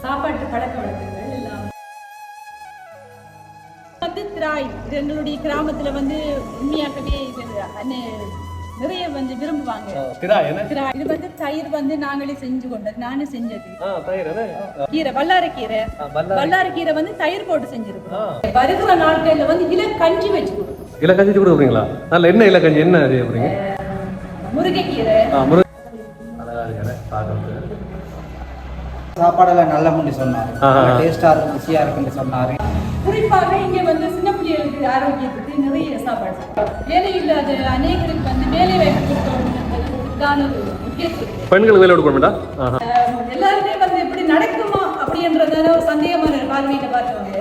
சாப்பாட்டு பழக்க வழக்கங்கள் எல்லாம் வந்து திராய் இது எங்களுடைய கிராமத்துல வந்து உண்மையாகவே இது நிறைய வந்து விரும்புவாங்க. இது வந்து தயிர் வந்து நாங்களே செஞ்சு கொண்டது, நானே செஞ்சது. கீரை வல்லாரக்கீரை வந்து தயிர் போட்டு செஞ்சிருக்கோம். வருகிற நாட்கள்ல வந்து இலக்கஞ்சி வச்சு கொடுக்கும். இலக்கஞ்சி கொடுக்குறீங்களா? நல்ல என்ன இலக்கஞ்சி என்ன செய்ய போறீங்க? முருங்கைக்கீரை. சாப்பாடெல்லாம் நல்ல முடி சொன்னாரு, டேஸ்டா இருக்கும், ருசியா இருக்குன்னு சொன்னாரு. குறிப்பாக இங்க வந்து சின்ன பிள்ளைகளுக்கு ஆரோக்கியத்துக்கு நிறைய சாப்பாடு, வேலை இல்லாத அநேகருக்கு வந்து வேலை வாய்ப்பு பெண்களுக்கு வேலை கொடுக்க வேண்டாம். எல்லாருமே வந்து எப்படி நடக்குமா அப்படின்றதான ஒரு சந்தேகமான பார்வையில பார்த்தவங்க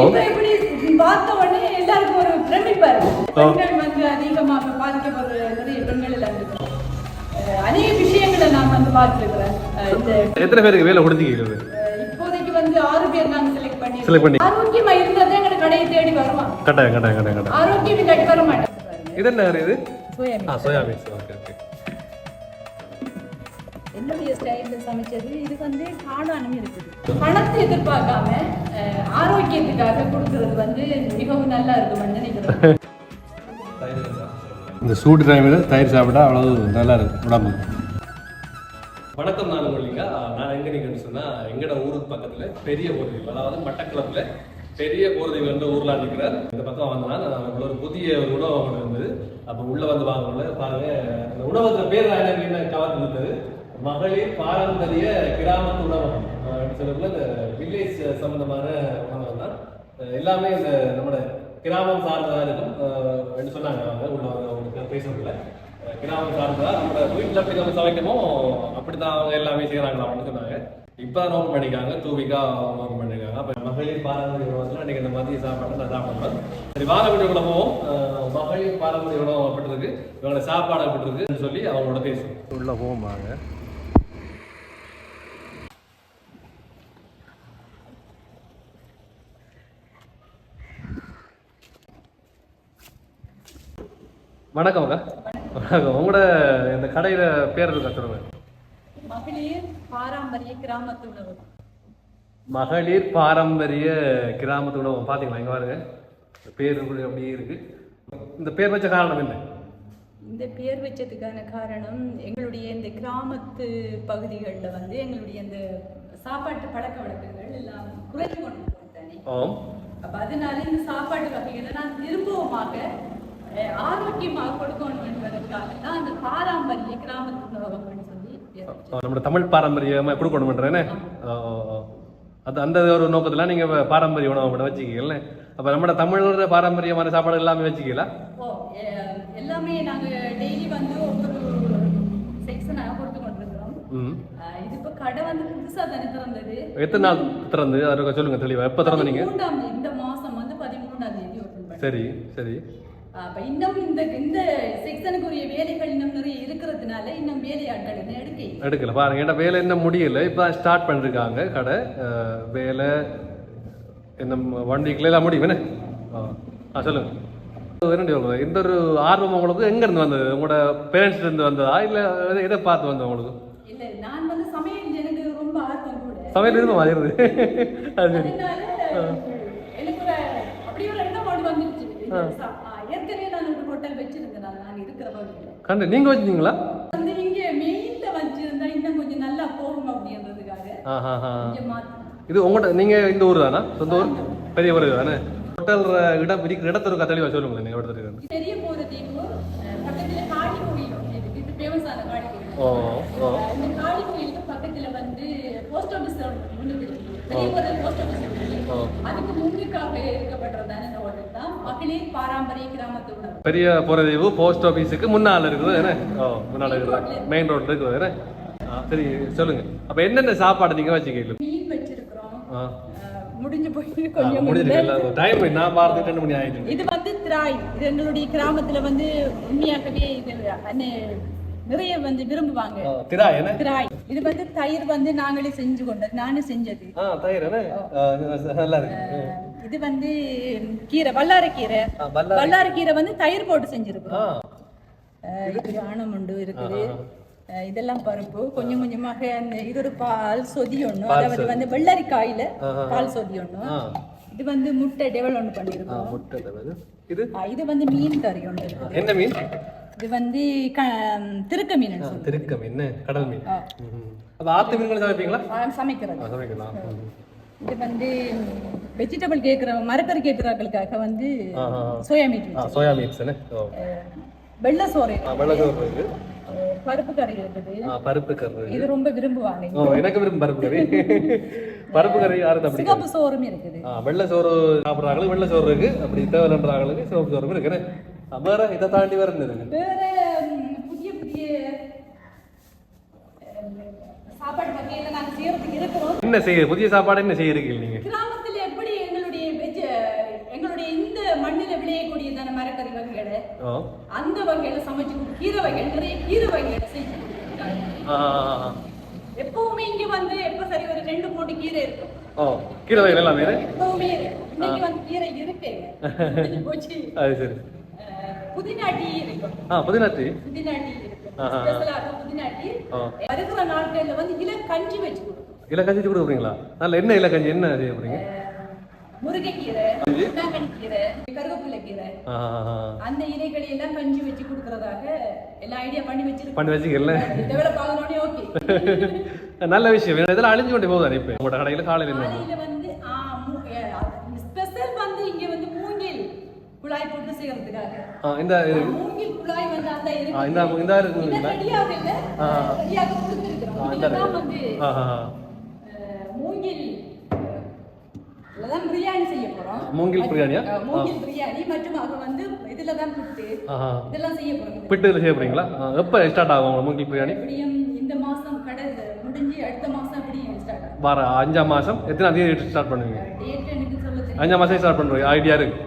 இப்ப எப்படி பார்த்த உடனே எல்லாருக்கும் ஒரு பிரமிப்பா இருக்கு. பெண்கள் வந்து அதிகமாக பாதிக்கப்படுற நிறைய பெண்கள் எல்லாம் இருக்கு. அநேக விஷயங்களை நான் வந்து பார்த்துருக்கிறேன். எத்தனை பேருக்கு வேலை கொடுத்தீங்க? இப்போதைக்கு வந்து 6 பேர் நாங்க செலக்ட் பண்ணி ஆரோக்கியமா இருந்தா எங்க கடையை தேடி வருவாங்க. கட்டாயம் ஆரோக்கியம் இல்லாட்டி வர மாட்டாங்க. இது என்ன இது? சோயாபீன்ஸ். ஓகே. என்னுடைய ஸ்டைலில் சமைச்சது இது வந்து காளானும் இருக்குது. பணத்தை எதிர்பார்க்காம ஆரோக்கியத்துக்காக கொடுக்கறது வந்து மிகவும் நல்லா இருக்கும்னு நினைக்கிறேன். இந்த சூடு டைமில் தயிர் சாப்பிட்டா அவ்வளவு நல்லா இருக்கும் உடம்பு. வணக்கம், நான் உங்களிங்க. நான் எங்கே நிற்கிறேன்னு சொன்னால் எங்களோட ஊருக்கு பக்கத்தில் பெரிய போர்தீவு, அதாவது மட்டக்களப்பில் பெரிய போர்தீவு என்ற ஊரில் நிற்கிறார். இந்த பக்கம் வந்தோன்னா ஒரு புதிய ஒரு உணவகம் இருந்தது. அப்போ உள்ளே வந்து வாங்கல பாருங்க. அந்த உணவகத்தில் பேர் என்ன கவர்ந்து இருந்தது, மகளிர் பாரம்பரிய கிராமத்து உணவகம் சொல்லக்குள்ள இந்த வில்லேஜ் சம்பந்தமான உணவகம் தான். எல்லாமே இந்த நம்மளோட கிராமம் சார்ந்ததாக இருக்கும் என்று சொன்னாங்க. அவங்க உள்ள அவங்களுக்கு பேசுறதுல கிராமம் சார்ந்ததா நம்ம வீட்டில் எப்படி நம்ம சமைக்கமோ அப்படித்தான் அவங்க எல்லாமே செய்யறாங்களா அப்படின்னு சொன்னாங்க. இப்போ நோக்கம் பண்ணிக்காங்க, 2 வீக்கா நோக்கம் பண்ணிருக்காங்க. அப்போ மகளிர் பாரம்பரிய உணவகத்தில் அன்றைக்கி இந்த மதிய சாப்பாடு நான் சாப்பிடுவேன். சரி, வார வீட்டு உணவும் மகளிர் பாரம்பரிய உணவு அப்படி இருக்கு, இவங்களோட சாப்பாடு அப்படி இருக்குன்னு சொல்லி அவங்களோட பேசுவோம். உள்ள போவாங்க. வணக்கம் அக்கா. வணக்கம். உங்களோட இந்த கடையில பேர் இருக்கா சொல்லுங்க? மகளிர் பாரம்பரிய கிராமத்து உணவு. மகளிர் பாரம்பரிய கிராமத்து உணவு. பாத்தீங்களா இங்க பாருங்க, பேர் அப்படியே இருக்கு. இந்த பேர் வச்ச காரணம் என்ன? இந்த பேர் வச்சதுக்கான காரணம் எங்களுடைய இந்த கிராமத்து பகுதிகளில் வந்து எங்களுடைய இந்த சாப்பாட்டு பழக்க வழக்கங்கள் எல்லாம் குறைஞ்சு கொண்டு போட்டானே. அப்ப அதனால இந்த சாப்பாட்டு வகைகளை நான் திரும்பவுமாக ஆரோக்கியமாக கொடுக்கணும் என்பதற்காக தான் அந்த பாரம்பரிய கிராமத்து உணவகம்னு சொல்லி நம்ம தமிழ் பாரம்பரியமா கொடுக்கணும்ன்றேனே. அது அந்த ஒரு நோக்கத்துல நீங்க பாரம்பரிய உணவகம் வச்சுக்கீங்கல்ல. அப்ப நம்ம தமிழோட பாரம்பரியமான சாப்பாடு எல்லாமே வச்சுக்கலாம். எல்லாமே நாங்க டெய்லி வந்து ஒவ்வொரு செக்ஷனாக கொடுத்து கொண்டிருக்கிறோம். இது இப்ப கடை வந்து புதுசா தானே திறந்தது. எத்தனை நாள் திறந்து அதை சொல்லுங்க தெளிவா. எப்ப திறந்து நீங்க? இந்த மாசம் வந்து 13ஆம் தேதி ஓபன். சரி. அப்ப இன்னும் இந்த செக்ஷனுக்குரிய வேலைகள் இன்னும் நிறைய இருக்கிறதுனால இன்னும் வேலையாட்கள் எடுக்கல பாருங்க. ஏன்னா வேலை இன்னும் முடியல, இப்ப ஸ்டார்ட் பண்ணிருக்காங்க கடை வேலை. இன்னும் 1 வீக்ல எல்லாம் முடியும் என்ன? சொல்லுங்க. இந்த ஒரு ஆர்வம் உங்களுக்கு எங்க இருந்து வந்தது? உங்களோட பேரண்ட்ஸ் இருந்து வந்ததா இல்ல எதை பார்த்து வந்தது உங்களுக்கு? இல்ல, நான் வந்து சமையல் எனக்கு ரொம்ப ஆர்வம் கூட. சமையல் இருந்து மாறிடுது. அது எனக்கு அப்படி ஒரு எண்ணம் வந்துருச்சு. ஏற்கனவே நான் ஒரு ஹோட்டல் வச்சிருந்தேன். நான் இருக்கிற பகுதியில் கண்டு நீங்க வச்சிருந்தீங்களா? வந்து இங்க மெயின்ல வச்சிருந்தா இன்னும் கொஞ்சம் நல்லா போகும் அப்படின்றதுக்காக. இது உங்களோட நீங்க இந்த ஊர் தானா? சொந்த ஊர்? பெரிய ஊர் தானே? ஹோட்டல் இடம் இருக்கிற இடத்துல தெளிவா சொல்லுங்க. நீங்க இடத்துல பெரிய போறதீவு பக்கத்துல காளி கோயில் இருக்கு. இது ஃபேமஸான காளி கோயில். இந்த காளி கோயிலுக்கு பக்கத்துல வந்து போஸ்ட் ஆபீஸ் முன்னுக்கு பெரிய போஸ்ட் ஆபீஸ் இருக்கு. அதுக்கு முன்னுக்காக இருக்கப்பட்டதான இந்த ஹோட்டல் தான் மகளிர் பாரம்பரிய கிராமத்து உணவு. பெரிய போறதீவு போஸ்ட் ஆபீஸுக்கு முன்னால இருக்குது என்ன? முன்னால இருக்குது, மெயின் ரோட்ல இருக்குது என்ன? சரி, சொல்லுங்க. அப்ப என்னென்ன சாப்பாடு நீங்க வச்சுக்கீங்க? மீன் வச்சிருக்கிறோம். முடிஞ்சு போயிட்டு கொஞ்சம் டைம் நான் பார்த்து 2 மணி ஆயிடுச்சு. இது வந்து திராய். இது எங்களுடைய கிராமத்துல வந்து உண்மையாகவே இது நிறைய வந்து விரும்புவாங்க. திராய். இது வந்து தயிர் வந்து நாங்களே செஞ்சு கொண்டது, நானே செஞ்சது. தயிர் நல்லா இருக்கு. இது வந்து கீரை வல்லாரக்கீரை வந்து தயிர் போட்டு செஞ்சிருக்கோம். இது ஆனமுண்டு இருக்குது. இதெல்லாம் பருப்பு கொஞ்சம் கொஞ்சமாக அந்த இது ஒரு பால் சொதி ஒண்ணு, அதாவது வந்து வெள்ளரிக்காயில பால் சொதி ஒண்ணு, இது வந்து முட்டை டெவல் ஒன்று பண்ணிருக்கோம். முட்டை டெவல். இது வந்து மீன் கறி ஒன்று. என்ன மீன்? இது வந்து திருக்க மீன். திருக்க மீன், கடல் மீன். அப்ப ஆத்து மீன்கள் சமைப்பீங்களா? சமைக்கிறது. சமைக்கலாம். இது வந்து வெஜிடபிள் கேக்குற மரக்கறி கேக்குறவங்களுக்காக வந்து சோயா மீட். Soya meets. வெள்ளை சோறு. வெள்ளை சோறு இருக்கு. பருப்பு கறி இருக்குது. பருப்பு கறி இது ரொம்ப விரும்புவாங்க. எனக்கு விரும்பும் பருப்பு கறி. பருப்பு கறி யாரும் அப்படி. சிகப்பு சோறும் இருக்குது. வெள்ளை சோறு சாப்பிட்றாங்களுக்கு வெள்ளை சோறு இருக்கு, அப்படி தேவைன்றவங்களுக்கு சிவப்பு சோறும் இருக்கு. வேற இதை தாண்டி வேற இருந்தது வேற புதிய புதிய சாப்பாடு வகையில நாங்க செய்யறதுக்கு இருக்கிறோம். என்ன செய்ய புதிய சாப்பாடு என்ன செய்ய இருக்கீங்க நீங்க? கிராமத்துல எப்படி எங்களுடைய இந்த மண்ணில விளையக்கூடியதான மரக்கறி வகைகளை அந்த வகையில சமைச்சு கீரை வகைகள் நிறைய கீரை வகைகளை செஞ்சு கொடுத்துருக்காங்க. எப்பவுமே இங்க வந்து எப்ப சரி ஒரு 2-3 கீரை இருக்கும். கீரை வகைகள் எல்லாமே எப்பவுமே இன்னைக்கு வந்து கீரை இருக்கு. போச்சு. அது சரி. புதினா டீ இருக்கும். புதினா டீ இருக்கும். ஸ்பெஷலாக புதினா டீ. வருகிற நாட்கள்ல வந்து இலக்கஞ்சி வச்சு கொடுப்போம். இலக்கஞ்சி கொடுக்குறீங்களா? நல்ல என்ன இலக்கஞ்சி என்ன செய்ய போறீங்க? முருங்கைக்கீரை, கீரை, கருவேப்பிலை கீரை, அந்த இலைகளை எல்லாம் கஞ்சி வச்சு கொடுக்கறதாக எல்லா ஐடியா பண்ணி வச்சிருக்கேன். டெவலப் ஆகணும்னே ஓகே. நல்ல விஷயம். இதெல்லாம் அழிஞ்சு கொண்டே போகுது. இப்ப உங்களோட கடையில காலையில வந்து ஸ்பெஷல் வந்து இங்க வந்து மூங்கில் குழாய் போட்டு செய்யறதுக்காக இந்த மூங்கில் குழாய் வந்து அந்த இந்த இருக்கு ரெடியாக இல்ல ரெடியாக கொடுத்திருக்கோம். இதெல்லாம் வந்து மூங்கில் இதெல்லாம் பிரியாணி செய்ய போறோம். மூங்கில் பிரியாணியா? மூங்கில் பிரியாணி மற்றும் அது வந்து இதுல தான் புட்டு இதெல்லாம் செய்ய போறோம். புட்டுல செய்ய போறீங்களா? எப்ப ஸ்டார்ட் ஆகும் மூங்கில் பிரியாணி? எப்படியும் இந்த மாசம் கடை முடிஞ்சு அடுத்த மாசம் அப்படி ஸ்டார்ட் ஆகும். வர 5ஆம் மாசம் எத்தனை தேதி ஸ்டார்ட் பண்ணுவீங்க? டேட் எனக்கு சொல்ல தெரியும். 5ஆம் மாசம் ஸ்டார்ட் பண்றீங்க ஐடியா இருக்கு.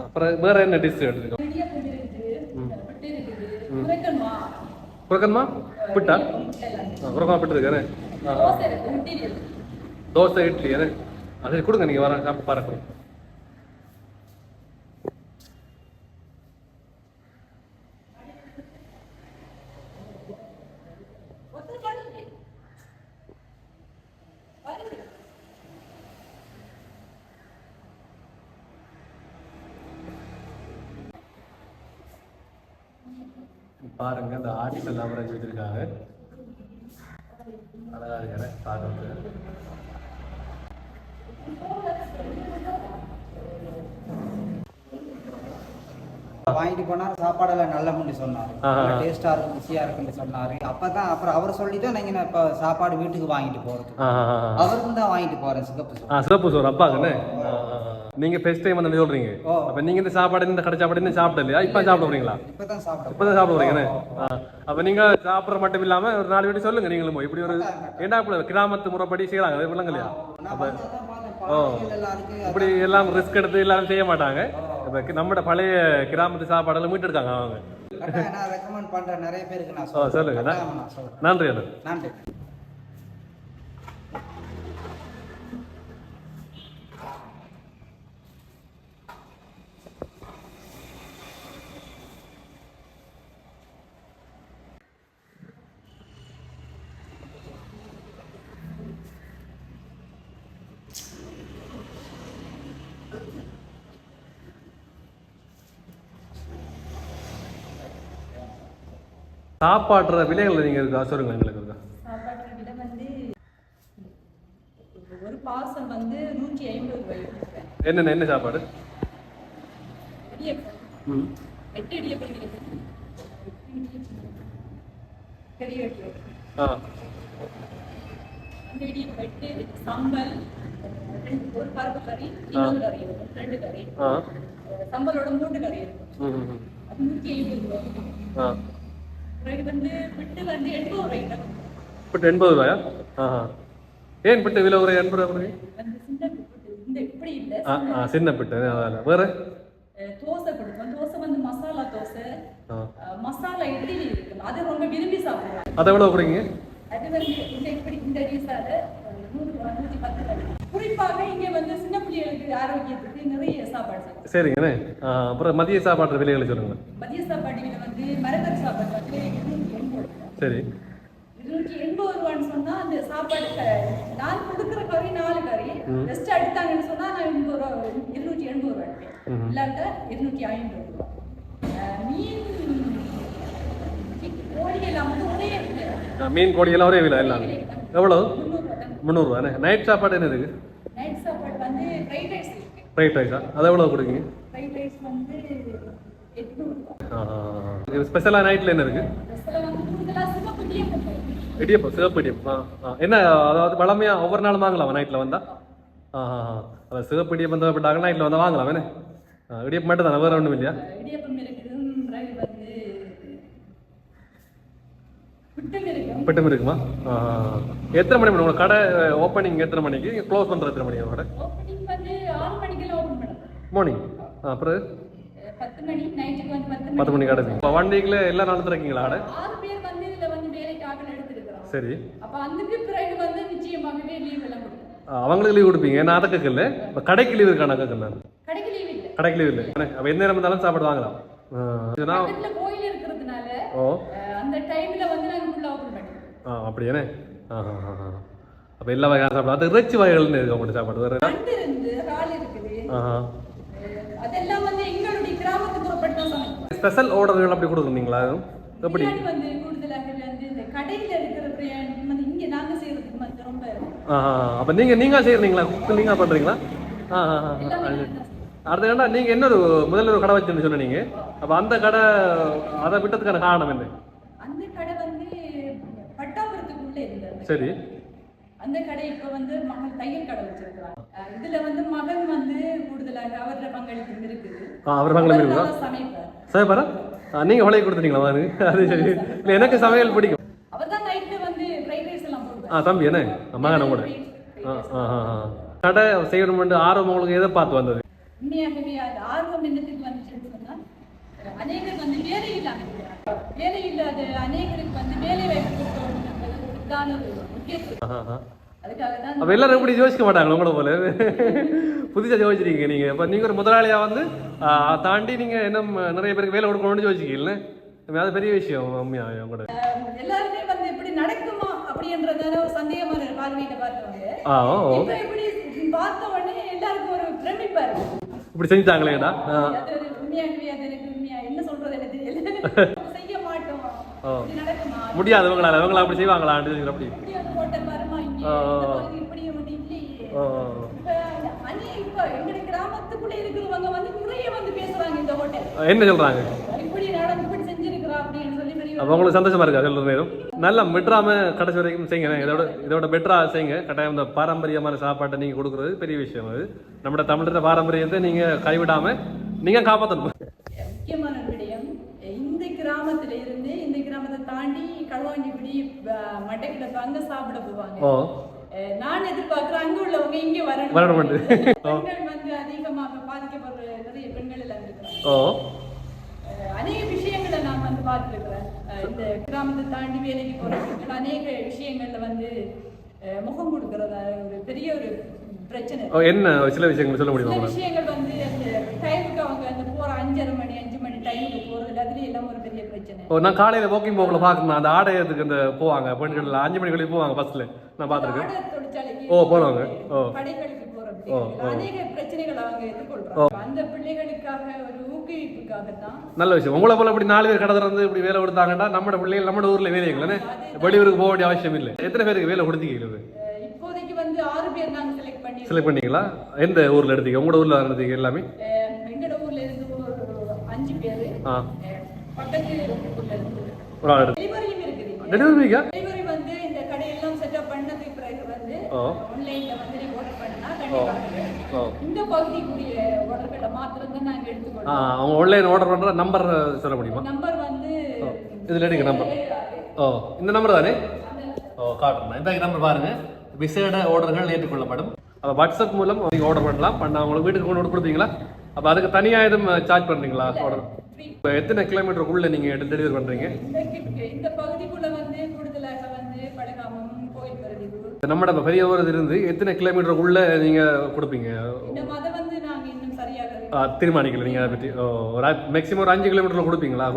அப்புறம் வேற என்ன டிஷ் எடுத்துக்கோ? இடியாப்பம் இருக்குது, புட்டு இருக்குது, புரக்கன்மா புட்டா? புரக்கன்மா புட்டு இருக்காரு. தோசை இருக்கு, மெட்டீரியல் தோசை இட்லி அது கொடுங்க. நீங்க வர சாப்பிட்டு பாருங்க. பாருங்க இந்த ஆர்ட்ஸ் எல்லாம் வரைஞ்சி வச்சிருக்காங்க. அழகா இருக்கிற பார்க்கறது. வாங்கிட்டு போனார். சாப்பாடெல்லாம் நல்ல முடி சொன்னார். டேஸ்டா இருக்கும், ருசியா இருக்குன்னு சொன்னாரு. அப்பதான் அப்புறம் அவர் சொல்லிதான் நீங்க இப்ப சாப்பாடு வீட்டுக்கு வாங்கிட்டு போறது. அவருக்கும் தான் வாங்கிட்டு போறேன் சிகப்பு சோறு. சிகப்பு சோறு அப்பாங்கன்னு நீங்க ஃபர்ஸ்ட் டைம் வந்து சொல்றீங்க. அப்ப நீங்க இந்த சாப்பாடு இந்த கடை சாப்பாடு இன்னும் சாப்பிடல இல்லையா? இப்ப சாப்பிட போறீங்களா? இப்பதான் சாப்பிட போறீங்க. அப்ப நீங்க சாப்பிட மட்டும் இல்லாம ஒரு 4 வீட்டு சொல்லுங்க. நீங்களும் இப்படி ஒரு ஏண்டா கிராமத்து முறைப்படி செய்யறாங்க இல்லைங்க இல்லையா? அப்ப இப்படி எல்லாம் ரிஸ்க் எடுத்து எல்லாரும் செய்ய மாட்டாங்க. நம்மட பழைய கிராமத்து சாப்பாடெல்லாம் மீட்டு இருக்காங்க அவங்க. நான் ரெக்கமெண்ட் பண்றேன் நிறைய பேருக்கு. நான் சொல்லுங்க. நன்றி. நன்றி. சாப்பாடுற விலைகள் நீங்க இருக்கா சொல்லுங்க எங்களுக்கு இருக்கா? சாப்பாடுற விலை வந்து ஒரு பார்சல் வந்து 150 ரூபாய். என்ன சாப்பாடு? இடியாப்பம். 8 இடியாப்பம் இருக்கு. கறி வெட்டு. அந்த இடியாப்பம் 8 சாம்பல், ஒரு பருப்பு கறி, இன்னொரு கறி இருக்கும், 2 கறி. சாம்பலோட 3 கறி இருக்கும். அது 150 ரூபாய். வந்து பிட்டு வந்து 80 ரூபாய். பிட்டு 80 ரூபாயா? ஏன் பிட்டு விலை ஒரு 80 ரூபாய்? இந்த இப்படி இல்ல. சின்ன பிட்டு. வேற தோசை கொடுப்போம். தோசை வந்து மசாலா தோசை, மசாலா இட்லி இருக்கு. அது ரொம்ப விரும்பி சாப்பிடுவாங்க. அதை எவ்வளவு கொடுங்க? அது வந்து இந்த இப்படி இந்த டீஸால 110 ரூபாய். குறிப்பாக இங்க வந்து சின்ன பிள்ளைகளுக்கு ஆரோக்கியத்துக்கு நிறைய சாப்பாடு. சரிங்கண்ணே. அப்புறம் மதிய சாப்பாடு விலைகளை சொல்லுங்க. மதிய சாப்பாடுல வந்து மரக்கறி சாப்பாடு வந்து 280. சரி. 280 ரூபான்னு சொன்னா அந்த சாப்பாடு நான் கொடுக்குற கறி 4 கறி ஜஸ்ட் எடுத்தாங்கன்னு சொன்னா நான் 280 ரூபாய் இல்லாட்ட 250 ரூபாய். மீன் கோழி எல்லாம் வந்து ஒரே மீன் கோழி எல்லாம் ஒரே விலை எல்லாம் எவ்வளவு? 300 ரூபாய். நைட் சாப்பாடு என்ன இருக்கு? நைட் சாப்பாடு வந்து ஃப்ரைட் ரைஸ். ஃப்ரைட் ரைஸா? அது எவ்வளவு கொடுக்குங்க? ஃப்ரைட் ரைஸ் வந்து 800 ரூபாய். ஸ்பெஷலா நைட்ல என்ன இருக்கு? ஸ்பெஷலா வந்து கூடுதலா சிவப்பு இடியப்பம். சிவப்பு இடியப்பம். என்ன அதாவது வளமையா ஒவ்வொரு நாளும் வாங்கலாம் நைட்ல வந்தா? சிவப்பு இடியப்பம் தேவைப்பட்டாங்க நைட்ல வந்தா வாங்கலாம். என்ன இடியப்பம் மட்டும் தானே, வேற ஒண்ணும் இல்லையா? இடியப்பம் இருக்குது, வந்து பிட்டும் இருக்குமா? எத்தனை மணி உங்களோட கடை ஓப்பனிங் எத்தனை மணிக்கு, க்ளோஸ் பண்றது எத்தனை மணிக்கு கடை? ஓப்பனிங் வந்து 6 மணிக்கெல்லாம் ஓபன் பண்ணுவோம். மார்னிங். அப்புறம் 10 மணி நைட்டுக்கு வந்து 10 மணிக்கு கடை. இப்போ 1 வீக்ல எல்லா நாளும் திறக்கீங்களா கடை? 6 பேர் வந்து இதுல வந்து வேலைக்கு ஆட்கள் எடுத்துருக்கோம். சரி. அப்ப அதுக்கு பிறகு வந்து நிச்சயமாகவே லீவ் எல்லாம் கொடுப்போம். அவங்களுக்கு லீவ் கொடுப்பீங்க? நான் அதுக்கு இல்லை, இப்போ கடைக்கு லீவ் இருக்கான நான். கடைக்கு லீவ் இல்லை. கடைக்கு லீவ் இல்லை. அப்போ எந்த நேரம் இருந்தாலும் சாப்பாடு வாங்கலாம். பக்கத்துல கோயில் இருக்கிறதுனால அந்த டைம்ல வந்து நாங்க ஃபுல்லா ஓபன் பண்ணுவோம். அப்படியே. அப்ப எல்லா வகையான சாப்பாடு, அது இறைச்சி வகைகள்னு இருக்கு உங்களோட சாப்பாடு? வேற நண்டு இருந்து இறால் இருக்குது. அதெல்லாம் வந்து எங்களுடைய கிராமத்துக்கு புறப்பட்டு சமைப்போம். ஸ்பெஷல் ஆர்டர்கள் அப்படி கொடுக்குறீங்களா? எப்படி வந்து கூடுதலாக வந்து இந்த கடையில இருக்கிற பிரியாணி வந்து இங்க நாங்க செய்யறதுக்கு வந்து ரொம்ப அப்ப நீங்க செய்யறீங்களா? குக் நீங்க பண்றீங்களா? அடுத்த கண்டா நீங்க இன்னொரு முதல்ல ஒரு கடை வச்சுன்னு சொன்னீங்க. அப்ப அந்த கடை அதை விட்டதுக்கான காரணம் என்ன? அந்த கடை வந்து பட்டாபுரத்துக்குள்ள இருந்தது. சரி. அந்த கடை இப்ப வந்து மகன் தையல் கடை வச்சிருக்காங்க. இதுல வந்து மகன் வந்து கூடுதலாக அவரோட பங்களிப்பு இருக்குது. அவர் பங்களிப்பு இருக்கா? சமைப்பாரா? நீங்க உழைய கொடுத்துட்டீங்களா? அது சரி. இல்ல எனக்கு சமையல் பிடிக்கும். அவர்தான் நைட்ல வந்து ஃப்ரைட் ரைஸ் எல்லாம் போடுவார். தம்பி என்ன மகன் கூட கடை செய்யணும்னு ஆர்வம் உங்களுக்கு எதை பார்த்து வந்தது? உண்மையாகவே அது ஆர்வம் என்னத்துக்கு வந்துச்சுன்னு சொன்னா, அநேகர் வந்து வேலை இல்லாத அநேகருக்கு வந்து வேலை வாய்ப்பு அப்ப எல்லாரும் இப்படி யோசிக்க மாட்டாங்க உங்களோட போல புதுசா யோசிச்சிருக்கீங்க நீங்க. இப்ப நீங்க ஒரு முதலாளியா வந்து தாண்டி நீங்க என்ன நிறைய பேருக்கு வேலை கொடுக்கணும்னு யோசிக்கல. அது பெரிய விஷயம். உண்மையா உங்களோட எல்லாருமே வந்து இப்படி நடக்குமா அப்படின்றதான ஒரு சந்தேகமான பார்வையில பார்த்தவங்க இப்படி பார்த்த உடனே எல்லாருக்கும் ஒரு பிரமிப்பா இருக்கு. இப்படி செஞ்சுட்டாங்களேடா. உண்மையாகவே அது எனக்கு உண்மையா என்ன சொல்றது எனக்கு தெரியல. செய்ய மாட்டோம், நடக்குமா, முடியாது இவங்களால, இவங்கள அப்படி செய்வாங்களா அப்படி ஹோட்டல் வருமா இங்க இப்படி ஒண்ணு இல்லையே. இப்ப எங்க கிராமத்துக்குள்ள இருக்கிறவங்க வந்து நிறைய வந்து பேசுறாங்க இந்த ஹோட்டல். என்ன சொல்றாங்க? இப்படி நடந்து இப்படி செஞ்சிருக்கிறா அப்படின்னு சொல்லி உங்களுக்கு சந்தோஷமா இருக்கா? சொல்ற நேரம் நல்லா மெட்ராம கடைசி வரைக்கும் செய்யுங்க. இதோட பெட்டரா செய்யுங்க. கட்டாயம் இந்த பாரம்பரியமான சாப்பாட்டை நீங்க கொடுக்குறது பெரிய விஷயம். அது நம்ம தமிழக பாரம்பரியத்தை நீங்க கைவிடாம நீங்க காப்பாற்றணும். முக்கியமான விடயம், இந்த கிராமத்துல இருந்து இந்த கிராமத்தை தாண்டி களுவாண்டிப்படி மட்டைக்கிழப்பு அங்க சாப்பிட போவாங்க. நான் எதிர்பார்க்கிறேன் அங்க உள்ளவங்க இங்க வரணும். பெண்கள் வந்து அதிகமாக பாதிக்கப்படுற நிறைய பெண்கள் எல்லாம் இருக்கிறாங்க. அநேக விஷயங்களை நான் வந்து பார்த்துருக்கிறேன். இந்த கிராமத்தை தாண்டி வேலைக்கு போறவங்க அநேக விஷயங்கள்ல வந்து முகம் கொடுக்கறதா ஒரு பெரிய ஒரு பிரச்சனை. என்ன சில விஷயங்கள் சொல்ல முடியுமா? சில விஷயங்கள் வந்து அந்த டைமுக்கு அவங்க அந்த போற 5:30 மணி 5 மணி டைமுக்கு போறது அதுல எல்லாம் ஒரு பெரிய பிரச்சனை. நான் காலையில வாக்கிங் போகல பாக்கணும். அந்த ஆடையத்துக்கு அந்த போவாங்க பெண்கள் 5 மணி வரைக்கும் போவாங்க பஸ்ல. நான் பாத்துருக்கேன். போவாங்க கடைகளுக்கு போறது அநேக பிரச்சனைகள் அவங்க எதிர்கொள்றாங்க. அந்த பிள்ளைகளுக்காக ஒரு ஊக்குவிப்புக்காகத்தான் நல்ல விஷயம். உங்களை போல இப்படி 4 பேர் கடை திறந்து இப்படி வேலை கொடுத்தாங்கன்னா நம்ம பிள்ளைகள் நம்ம ஊர்ல வேலைங்களே வெளியூருக்கு போக வேண்டிய அவசியம் இல்லை. எத்தனை பேருக்கு வேலை கொடுத்தீங்க? இப்போதைக்கு வந்து 6 பேர் நாங்க செலக்ட் பண்ணீங்களா? எந்த ஊர்ல எடுத்தீங்க? உங்களோட ஊர்ல எடுத்தீங்க எல்லாமே? எங்கட ஊர்ல இருந்து ஒரு 5 பேர். பக்கத்து ஊர்ல இருந்து டெலிவரியும் இருக்குது. டெலிவரி வந்து இந்த கடையெல்லாம் செட்டப் பண்ணதுக்கு பிறகு வந்து ஆன்லைன்ல வந்து நீங்க ஆர்டர் பண்ணா கண்டிப்பா இந்த பகுதிக்குரிய ஆர்டர்களை மாத்திரம் தான் நாங்க எடுத்துக்கொள்றோம். அவங்க ஆன்லைன் ஆர்டர் பண்ற நம்பர் சொல்ல முடியுமா? நம்பர் வந்து இதுல எடுங்க நம்பர். இந்த நம்பர் தானே? காட்டுறேன். இந்த நம்பர் பாருங்க. விசேட ஆர்டர்கள் ஏற்றுக்கொள்ளப்படும். வாட்ஸ்அப் மூலம் நீங்க ஆர்டர் பண்ணலாம். உங்களுக்கு வீட்டுக்கு கொண்டு கொடுப்பீங்களா? அப்ப அதுக்கு தனியா எதுவும் சார்ஜ் பண்றீங்களா? ஆர்டர் இப்போ எத்தனை கிலோமீட்டருக்குள்ள நீங்க டெலிவரி பண்றீங்க? இந்த பகுதிக்குள்ள வந்து கூடுதலாக வந்து படகாமம் கோயில் பரடிவு. நம்மட பெரிய ஊர் இருந்து எத்தனை கிலோமீட்டருக்குள்ள நீங்க கொடுப்பீங்க? இந்த மத வந்து நாங்க இன்னும் சரியாக தீர்மானிக்கல நீங்க அதை பற்றி. ஒரு மேக்ஸிமம் ஒரு 5 கிலோமீட்டர்ல கொடுப்பீங்களா?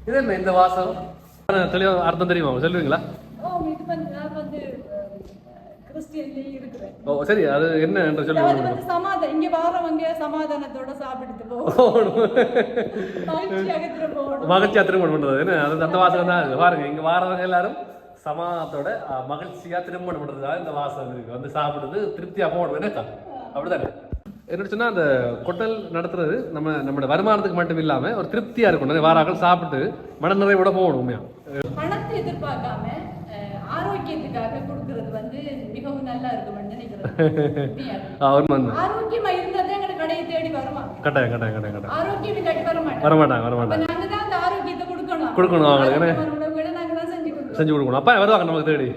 இது என்ன இந்த வாசம் தெளிவாக அர்த்தம் தெரியுமா சொல்லுவீங்களா? இது வந்து நான் வந்து கிறிஸ்டியன்லயே இருக்கிறேன். ஓ சரி, அது என்ன என்று சொல்லுங்க. வந்து சமாதானம், இங்க வாரவங்க சமாதானத்தோட சாப்பிட்டு போகணும், மகிழ்ச்சியா திருமணம் பண்றது என்ன அந்த வாசகம் தான் பாருங்க. இங்க வாரவங்க எல்லாரும் சமாதானத்தோட மகிழ்ச்சியா திருமணம் பண்றதுக்காக இந்த வாசகம் இருக்கு. வந்து சாப்பிடுறது திருப்தியா போகணும் என்ன அப்படிதானே. என்ன சொன்னா அந்த கொட்டல் நடத்துறது நம்மளோட வருமானத்துக்கு மட்டும் இல்லாம ஒரு திருப்தியா இருக்கணும். வாராக்கள் சாப்பிட்டு மன நிறைவோட போகணும். உண்மையா பணத்தை எதிர்பார்க்காம ஆரோக்கியத்துக்காக கொடுக்கறது வந்து மிகவும் நல்லா இருக்கும் நினைக்கிறேன். ஆரோக்கியமா இருந்தாதான் எங்க கடையை தேடி வருவாங்க. கட்டாயம் ஆரோக்கியம் இல்லாட்டி வரமாட்டாங்க. நாங்க தான் அந்த ஆரோக்கியத்தை கொடுக்கணும் அவங்களுக்கு நாங்க தான் செஞ்சு கொடுக்கணும். அப்பா வருவாங்க நமக்கு தேடி.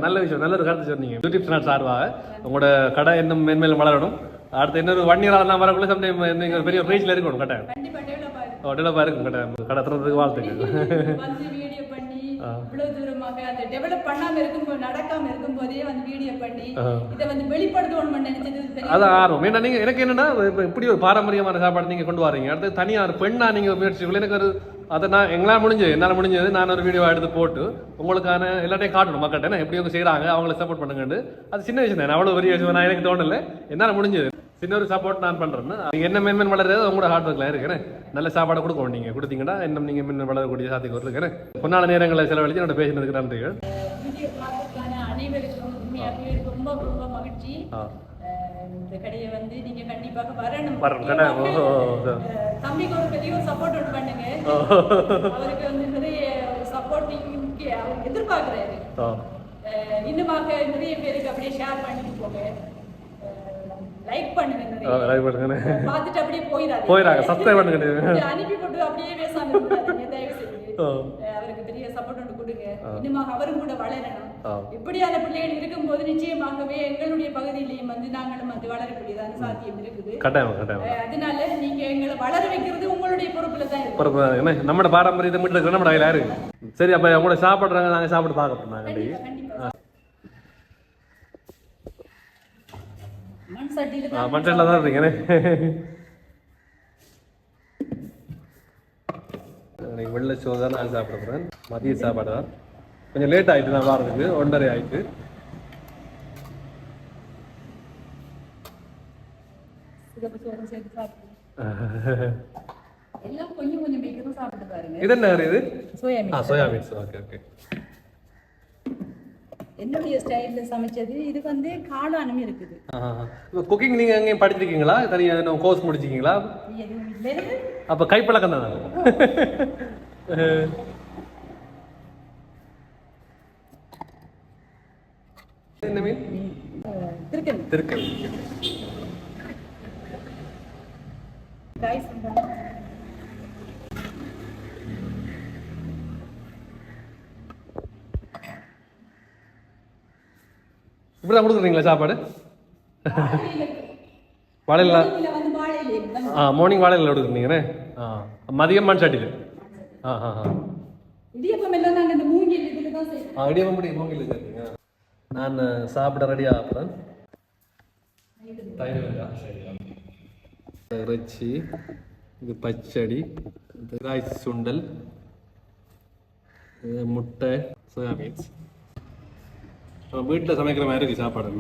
நல்ல விஷயம், நல்ல ஒரு கருத்து சொன்னீங்க. யூடியூப் சேனல் சார்பாக உங்களோட கடை இன்னும் மென்மேலும் வளரணும். அடுத்து இன்னொரு 1 year நான் வரக்குள்ள சம்டைம் நீங்க ஒரு பெரிய ரீச்ல இருக்கணும். கட்டாயம் டெவலப்பா இருக்கும். கட்டாயம் கடை திறந்ததுக்கு வாழ்த்துக்கள். வந்து வீடியோ பண்ணி இவ்வளவு தூரமாக அந்த டெவலப் பண்ணாம இருக்கும்போது நடக்காம இருக்கும்போதே வந்து வீடியோ பண்ணி இதை வந்து வெளிப்படுத்தணும்னு நினைச்சது அதான் ஆர்வம். ஏன்னா நீங்க எனக்கு என்னன்னா இப்படி ஒரு பாரம்பரியமான சாப்பாடு நீங்க கொண்டு வரீங்க. அடுத்து தனியா ஒரு பெண்ணா நீங்க முயற்சி எனக்கு ஒரு அதை நான் என்னால் முடிஞ்சது நான் ஒரு வீடியோ எடுத்து போட்டு உங்களுக்கான எல்லாத்தையும் காட்டணும் மக்கள்கிட்ட எப்படி அவங்க செய்யறாங்க, அவங்களை சப்போர்ட் பண்ணுங்கன்னு. அது சின்ன விஷயம் தான், அவ்வளவு பெரிய விஷயம் நான் எனக்கு தோணல. என்னால் முடிஞ்சது சின்ன ஒரு சப்போர்ட் நான் பண்றேன்னு. என்ன மென்மேன் வளர்றது உங்களோட ஹார்ட் ஒர்க்ல இருக்கிறேன். நல்ல சாப்பாடு கொடுக்கணும். நீங்க கொடுத்தீங்கன்னா இன்னும் நீங்க மென்மேன் வளரக்கூடிய சாத்தியம் இருக்கிறேன். பொன்னான நேரங்களை செலவழிச்சு என்னோட பேசினதுக்கு நன்றிகள். அனைவருக்கும் ரொம்ப ரொம்ப மகிழ்ச்சி. இந்த கடையை வந்து நீங்க கண்டிப்பாக வரணும். தம்பிக்கு ஒரு பெரிய சப்போர்ட் ஒன்று பண்ணுங்க. அவருக்கு வந்து நிறைய சப்போர்ட்டிங் அவர் எதிர்பார்க்கிறாரு. இன்னுமாக நிறைய பேருக்கு அப்படியே ஷேர் பண்ணிட்டு போங்க, லைக் பண்ணுங்க, பார்த்துட்டு அப்படியே போயிடாங்க, சப்ஸ்கிரைப் பண்ணுங்க, அனுப்பி போட்டு அப்படியே பேசாம இருக்காதீங்க தயவு செய்து. அவருக்கு பெரிய சப்போர்ட் ஒன்று கொடுங்க. இன்னுமாக அவரும் கூட வளரணும். இப்படியான பிள்ளைகள் இருக்கும்போது நிச்சயமாகவே எங்களுடைய பகுதியிலையும் வந்து நாங்களும் வந்து வளரக்கூடியதான சாத்தியம் இருக்குது. அதனால நீங்க எங்களை வளர வைக்கிறது உங்களுடைய பொறுப்புல தான் இருக்கு. நம்ம பாரம்பரியத்தை மீட்டு நம்ம யாரு சரி. அப்ப உங்களோட சாப்பிடுறாங்க, நாங்க சாப்பிட்டு பார்க்க போறோம். மண் சட்டில தான் இருக்கீங்க. வெள்ளை சோறு தான் நான் சாப்பிட போறேன். மதிய சாப்பாடு தான் கொஞ்சம் லேட் ஆயிட்டு நான் வரதுக்கு 1:30 ஆயிட்டு. இது என்ன இது? Soya means. ஓகே. என்னுடைய ஸ்டைல்ல சமைச்சது. இது வந்து காளானும் இருக்குது. குக்கிங் நீங்க எங்கேயும் படிச்சிருக்கீங்களா? தனியா கோர்ஸ் முடிச்சிருக்கீங்களா? அப்ப கைப்பழக்கம் தானே. என்ன மீன்? திருக்கல். இப்படிதான் கொடுக்குறீங்களா சாப்பாடு? வாழையில மார்னிங் வாழையில கொடுக்குறீங்கண்ணே. மதியம் மண் சட்டியில். இடியப்பம் எல்லாம் நாங்கள் இந்த மூங்கில் இதில் தான் செய்வோம். இடியப்பம் முடியும் மூங்கில் சேர்த்தீங்க. நான் சாப்பிட ரெடியாக அப்புறம் இறைச்சி, இது பச்சடி, ராய் சுண்டல், முட்டை, சோயா பீன்ஸ். வீட்டில் சமைக்கிற மாதிரி இருக்கு சாப்பாடு.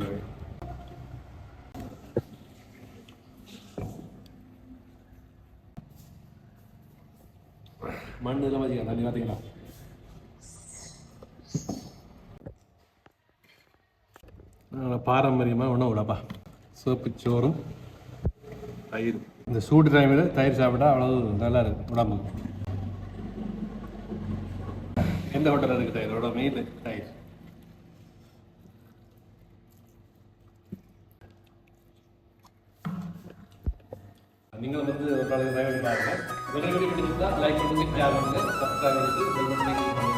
மண் இதெல்லாம் வச்சுக்கலாம் தண்ணி பார்த்தீங்களா? பாரம்பரியமாக ஒன்றும் விடப்பா சோப்பு சோறும் தயிர். இந்த சூடு டைமில் தயிர் சாப்பிட்டா அவ்வளவு நல்லா இருக்கும் உடம்புக்கு. எந்த ஹோட்டலில் இருக்குது தயிரோட மெயின் தயிர். நீங்களும் வந்து ஒரு நாளைக்கு ட்ரை பண்ணி பாருங்கள். லைக் பண்ணுங்க, ஷேர் பண்ணுங்க, சப்ஸ்கிரைப் பண்ணிட்டு